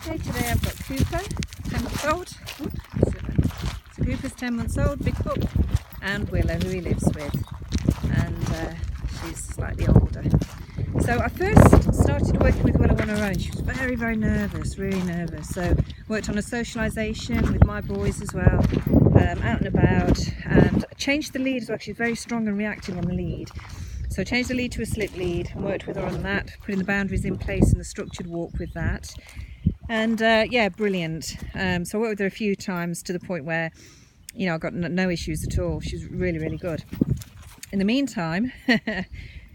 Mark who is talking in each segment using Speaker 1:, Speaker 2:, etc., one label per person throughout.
Speaker 1: Okay, today I've got Cooper, 10 months old. So Cooper's 10 months old, big pup, and Willow, who he lives with, and she's slightly older. So I first started working with Willow on her own. She was very, very nervous, really nervous. So worked on a socialisation with my boys as well, out and about, and changed the lead as well. She's very strong and reactive on the lead. So changed the lead to a slip lead and worked with her on that, putting the boundaries in place and the structured walk with that. And yeah, brilliant. So I worked with her a few times to the point where, you know, I got no issues at all. She's really, really good. In the meantime,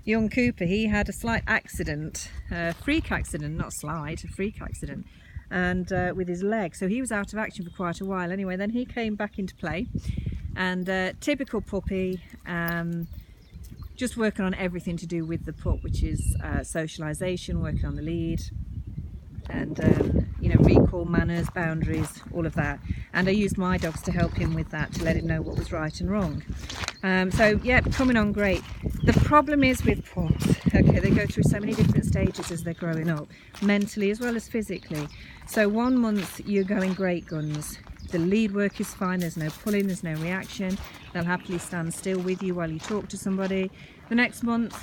Speaker 1: young Cooper, he had a slight accident, freak accident, not slight, a freak accident, and with his leg. So he was out of action for quite a while. Anyway, then he came back into play, and typical puppy, just working on everything to do with the pup, which is socialisation, working on the lead, and you know, recall, manners, boundaries, all of that. And I used my dogs to help him with that, to let him know what was right and wrong. So yeah, coming on great. The problem is with pups, okay, they go through so many different stages as they're growing up, mentally as well as physically. So 1 month you're going great guns, the lead work is fine, there's no pulling, there's no reaction, they'll happily stand still with you while you talk to somebody. The next month,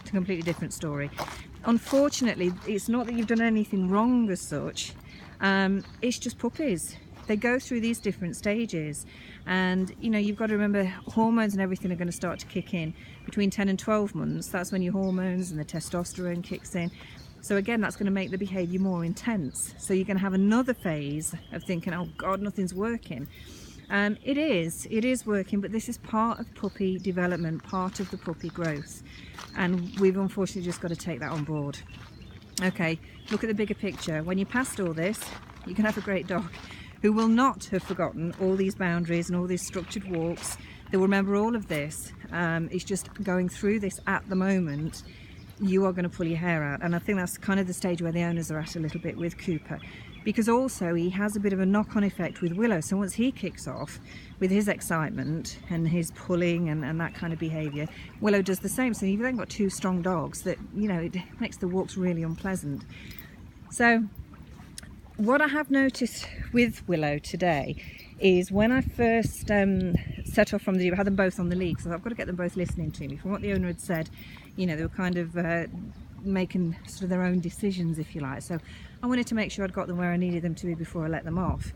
Speaker 1: it's a completely different story. Unfortunately, it's not that you've done anything wrong as such, it's just puppies. They go through these different stages, and you know, you've got to remember hormones and everything are going to start to kick in between 10 and 12 months. That's when your hormones and the testosterone kicks in. So again, that's going to make the behaviour more intense. So you're going to have another phase of thinking, oh God, nothing's working. It is working, but this is part of puppy development, part of the puppy growth, and we've unfortunately just got to take that on board. Okay, look at the bigger picture. When you're past all this, you can have a great dog who will not have forgotten all these boundaries and all these structured walks. They'll remember all of this. It's just going through this at the moment, you are going to pull your hair out. And I think that's kind of the stage where the owners are at a little bit with Cooper, because also he has a bit of a knock-on effect with Willow. So once he kicks off with his excitement and his pulling and that kind of behaviour, Willow does the same. So you've then got two strong dogs that, you know, it makes the walks really unpleasant. So what I have noticed with Willow today is when I first set off from I had them both on the lead, so I've got to get them both listening to me. From what the owner had said, you know, they were kind of making sort of their own decisions, if you like. So I wanted to make sure I'd got them where I needed them to be before I let them off.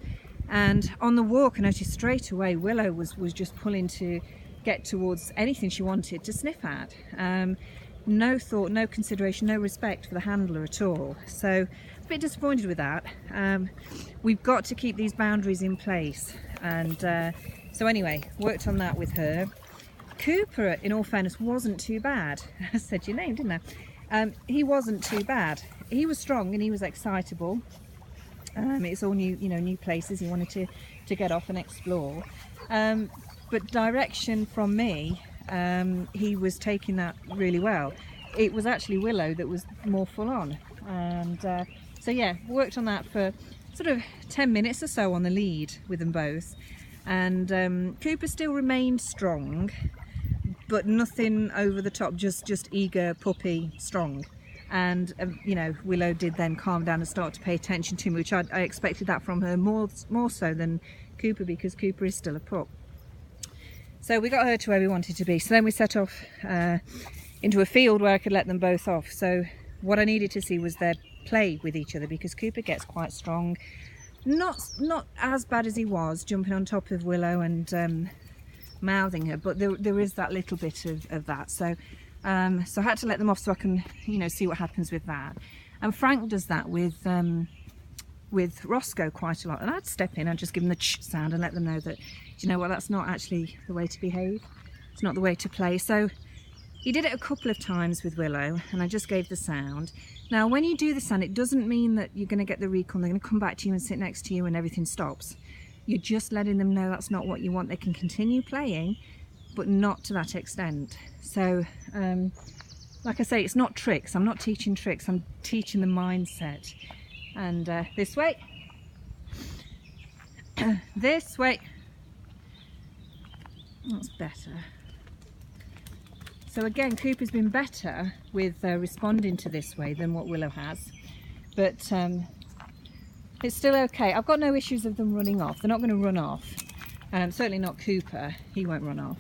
Speaker 1: And on the walk, I noticed straight away Willow was just pulling to get towards anything she wanted to sniff at. No thought, no consideration, no respect for the handler at all. So a bit disappointed with that. We've got to keep these boundaries in place, and so anyway, worked on that with her. Cooper, in all fairness, wasn't too bad. I said your name, didn't I? He wasn't too bad. He was strong and he was excitable. It's all new, you know, new places he wanted to get off and explore. But direction from me, he was taking that really well. It was actually Willow that was more full on, and so yeah, worked on that for sort of 10 minutes or so on the lead with them both, and Cooper still remained strong, but nothing over the top, just eager puppy strong. And you know, Willow did then calm down and start to pay attention to me, which I expected that from her more so than Cooper, because Cooper is still a pup. So we got her to where we wanted to be. So then we set off into a field where I could let them both off. So what I needed to see was their play with each other, because Cooper gets quite strong. Not as bad as he was jumping on top of Willow and mouthing her, but there is that little bit of that. So so I had to let them off so I can, you know, see what happens with that. And Frank does that with Roscoe quite a lot, and I'd step in and just give them the ch sound and let them know that, do you know what, that's not actually the way to behave, it's not the way to play. So he did it a couple of times with Willow, and I just gave the sound. Now when you do the sound, it doesn't mean that you're going to get the recall, they're going to come back to you and sit next to you and everything stops. You're just letting them know that's not what you want. They can continue playing, but not to that extent. So like I say, it's not tricks, I'm not teaching tricks, I'm teaching the mindset. And this way, this way, that's better. So again, Cooper's been better with responding to this way than what Willow has, but It's still okay. I've got no issues of them running off. They're not going to run off. Certainly not Cooper. He won't run off.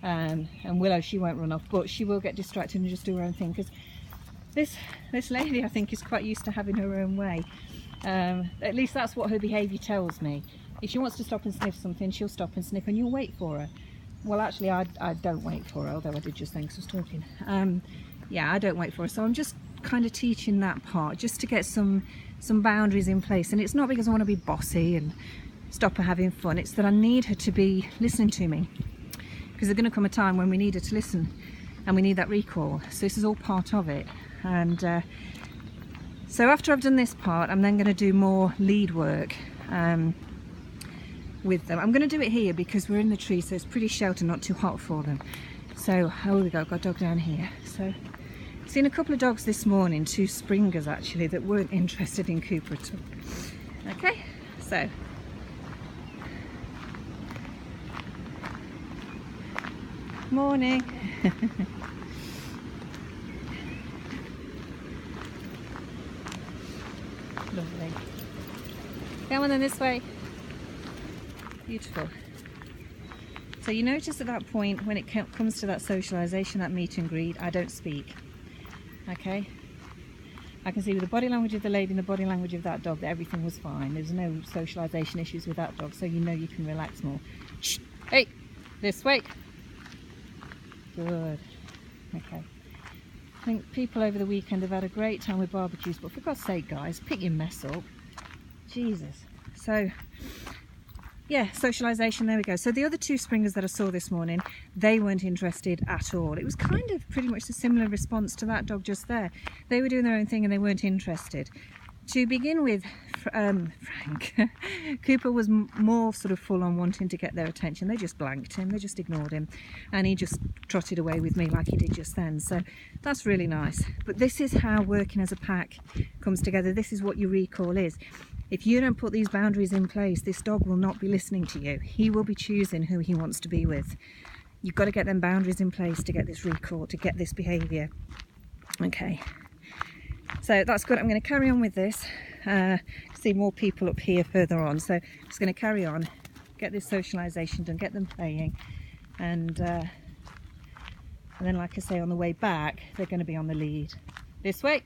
Speaker 1: And Willow, she won't run off, but she will get distracted and just do her own thing, because this lady, I think, is quite used to having her own way. At least that's what her behaviour tells me. If she wants to stop and sniff something, she'll stop and sniff and you'll wait for her. Well, actually, I don't wait for her, although I did just then because I was talking. Yeah, I don't wait for her, so I'm just kind of teaching that part, just to get some boundaries in place. And it's not because I want to be bossy and stop her having fun, it's that I need her to be listening to me, because there's going to come a time when we need her to listen and we need that recall. So this is all part of it. And so after I've done this part, I'm then going to do more lead work with them. I'm going to do it here because we're in the tree, so it's pretty sheltered, not too hot for them. So, oh, we go, got a dog down here. So seen a couple of dogs this morning, 2 springers actually, that weren't interested in Cooper at all. Okay, so morning. Lovely. Come on then, this way. Beautiful. So you notice at that point, when it comes to that socialisation, that meet and greet, I don't speak. Okay? I can see with the body language of the lady and the body language of that dog that everything was fine. There's no socialisation issues with that dog, so you know you can relax more. Shh! Hey! This way! Good. Okay. I think people over the weekend have had a great time with barbecues, but for God's sake, guys, pick your mess up. Jesus. So, yeah, socialisation, there we go. So the other 2 springers that I saw this morning, they weren't interested at all. It was kind of pretty much a similar response to that dog just there. They were doing their own thing and they weren't interested. To begin with, Frank, Cooper was more sort of full on wanting to get their attention. They just blanked him, they just ignored him, and he just trotted away with me like he did just then. So that's really nice. But this is how working as a pack comes together. This is what your recall is. If you don't put these boundaries in place, this dog will not be listening to you. He will be choosing who he wants to be with. You've got to get them boundaries in place to get this recall, to get this behaviour. Okay. So that's good. I'm going to carry on with this. See more people up here further on. So I'm just going to carry on, get this socialisation done, get them playing, and then, like I say, on the way back, they're going to be on the lead. This way.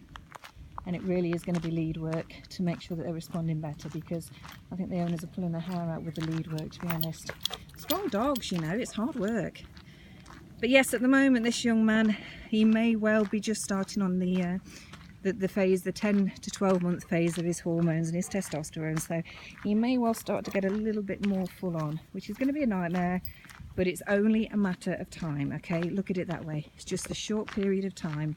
Speaker 1: And it really is going to be lead work to make sure that they're responding better, because I think the owners are pulling their hair out with the lead work, to be honest. Strong dogs, you know, it's hard work. But yes, at the moment, this young man, he may well be just starting on the phase, the 10 to 12 month phase of his hormones and his testosterone, so he may well start to get a little bit more full on, which is going to be a nightmare, but it's only a matter of time. Okay, look at it that way. It's just a short period of time.